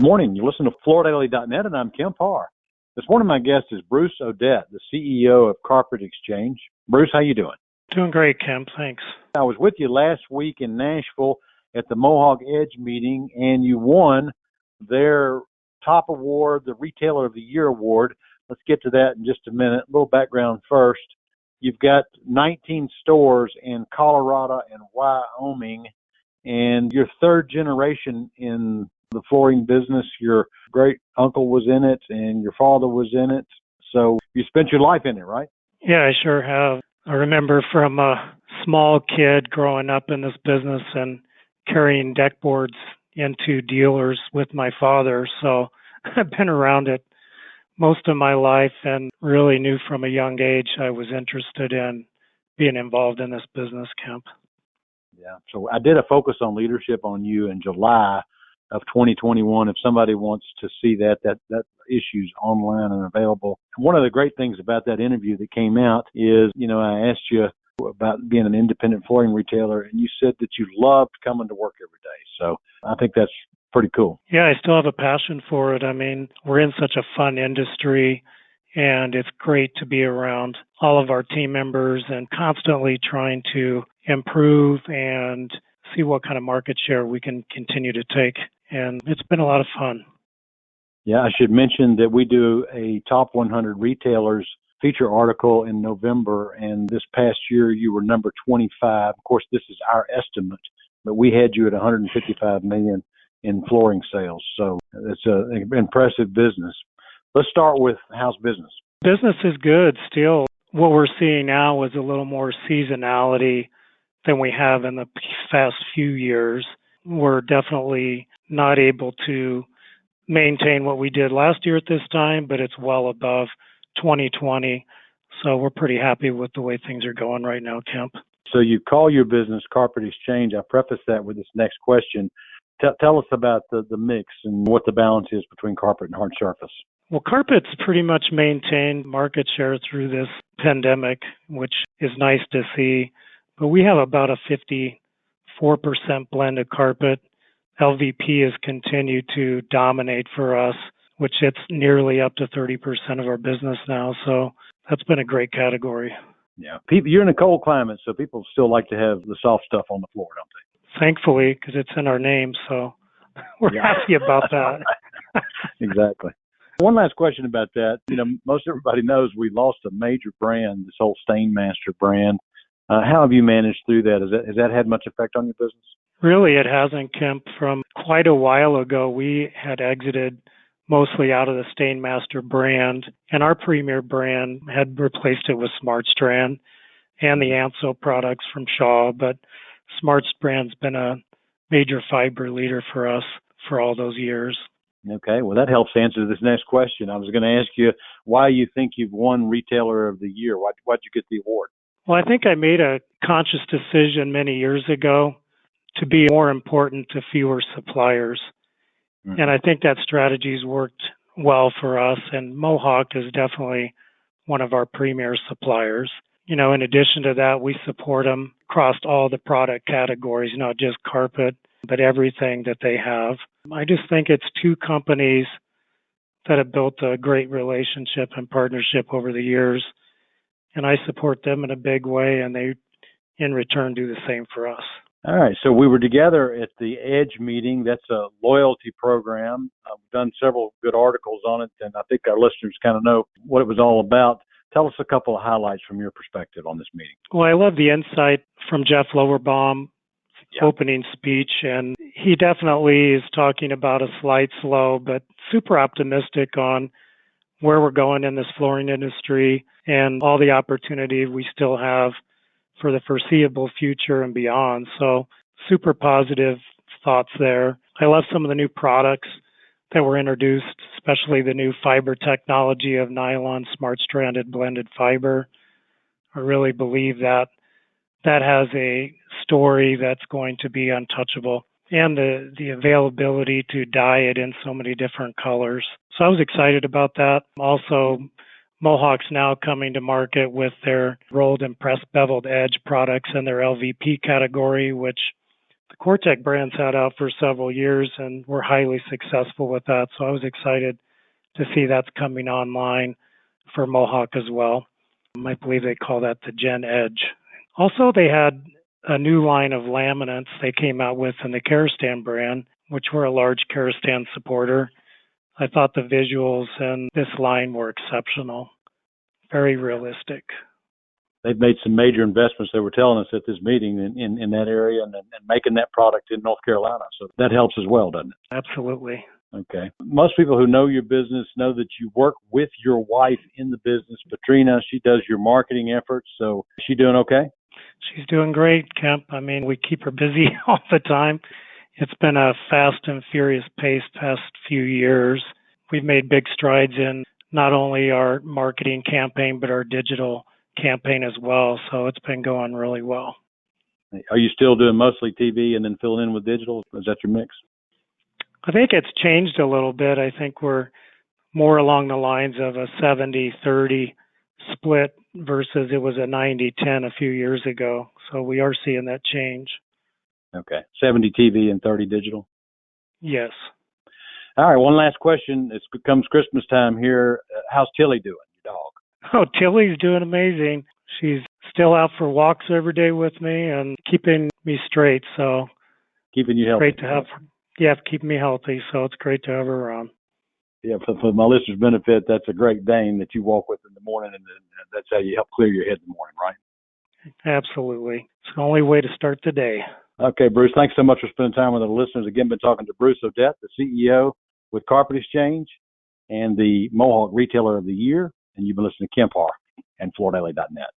morning. You listen to FloorDaily.net, and I'm Kemp Harr. This morning, my guest is Bruce Odette, the CEO of Carpet Exchange. Bruce, how you doing? Doing great, Kemp. Thanks. I was with you last week in Nashville at the Mohawk Edge meeting, and you won their top award, the Retailer of the Year award. Let's get to that in just a minute. A little background first. You've got 19 stores in Colorado and Wyoming, and you're third generation in the flooring business. Your great uncle was in it, and your father was in it. So you spent your life in it, right? Yeah, I sure have. I remember from a small kid growing up in this business and carrying deck boards into dealers with my father. So I've been around it most of my life and really knew from a young age I was interested in being involved in this business, Kemp. Yeah. So I did a focus on leadership on you in July of 2021. If somebody wants to see that issue's online and available. And one of the great things about that interview that came out is, I asked you about being an independent flooring retailer, and you said that you loved coming to work every day. So I think that's pretty cool. Yeah, I still have a passion for it. I mean, we're in such a fun industry, and it's great to be around all of our team members and constantly trying to improve and see what kind of market share we can continue to take. And it's been a lot of fun. Yeah, I should mention that we do a top 100 retailers feature article in November, and this past year you were number 25. Of course, this is our estimate, but we had you at 155 million in flooring sales. So it's an impressive business. Let's start with how's business. Business is good still. What we're seeing now is a little more seasonality than we have in the past few years. We're definitely not able to maintain what we did last year at this time, but it's well above 2020. So we're pretty happy with the way things are going right now, Kemp. So you call your business Carpet Exchange. I preface that with this next question. Tell us about the mix and what the balance is between carpet and hard surface. Well, carpet's pretty much maintained market share through this pandemic, which is nice to see. But we have about a 54% blended carpet. LVP has continued to dominate for us, which it's nearly up to 30% of our business now. So that's been a great category. Yeah. You're in a cold climate, so people still like to have the soft stuff on the floor, don't they? Thankfully, because it's in our name. So we're happy about that. Exactly. One last question about that. Most everybody knows we lost a major brand, this whole Stainmaster brand. How have you managed through that? Has that had much effect on your business? Really, it hasn't, Kemp. From quite a while ago, we had exited mostly out of the Stainmaster brand, and our premier brand had replaced it with SmartStrand and the Anso products from Shaw. But SmartStrand's been a major fiber leader for us for all those years. Okay, well, that helps answer this next question. I was going to ask you why you think you've won Retailer of the Year. Why'd you get the award? Well, I think I made a conscious decision many years ago to be more important to fewer suppliers. Mm-hmm. And I think that strategy's worked well for us. And Mohawk is definitely one of our premier suppliers. In addition to that, we support them across all the product categories, not just carpet, but everything that they have. I just think it's two companies that have built a great relationship and partnership over the years. And I support them in a big way, and they, in return, do the same for us. All right. So we were together at the Edge meeting. That's a loyalty program. We've done several good articles on it, and I think our listeners kind of know what it was all about. Tell us a couple of highlights from your perspective on this meeting. Well, I love the insight from Jeff Lowerbaum, opening speech, and he definitely is talking about a slight slow, but super optimistic on where we're going in this flooring industry and all the opportunity we still have for the foreseeable future and beyond. So super positive thoughts there. I love some of the new products that were introduced, especially the new fiber technology of nylon smart-stranded blended fiber. I really believe that has a story that's going to be untouchable, and the availability to dye it in so many different colors. So I was excited about that. Also, Mohawk's now coming to market with their rolled and pressed beveled edge products in their LVP category, which the Cortec brand's had out for several years, and we're highly successful with that. So I was excited to see that's coming online for Mohawk as well. I believe they call that the Gen Edge. Also, they had a new line of laminates they came out with in the Karastan brand, which we're a large Karastan supporter. I thought the visuals in this line were exceptional, very realistic. They've made some major investments, they were telling us at this meeting, in that area and making that product in North Carolina. So that helps as well, doesn't it? Absolutely. Okay. Most people who know your business know that you work with your wife in the business. Patrina, she does your marketing efforts. So is she doing okay? She's doing great, Kemp. I mean, we keep her busy all the time. It's been a fast and furious pace past few years. We've made big strides in not only our marketing campaign, but our digital campaign as well. So it's been going really well. Are you still doing mostly TV and then filling in with digital? Is that your mix? I think it's changed a little bit. I think we're more along the lines of a 70-30 split versus it was a 90-10 a few years ago. So we are seeing that change. Okay. 70 TV and 30 digital? Yes. All right. One last question. It becomes Christmas time here. How's Tilly doing, your dog? Oh, Tilly's doing amazing. She's still out for walks every day with me and keeping me straight. So keeping you healthy. Great to have her. Yeah, keeping me healthy. So it's great to have her around. Yeah, for my listeners' benefit, that's a Great Dane that you walk with in the morning, and that's how you help clear your head in the morning, right? Absolutely. It's the only way to start the day. Okay, Bruce, thanks so much for spending time with our listeners. Again, been talking to Bruce Odette, the CEO with Carpet Exchange and the Mohawk Retailer of the Year, and you've been listening to Kemp Harr and FloorDaily.net.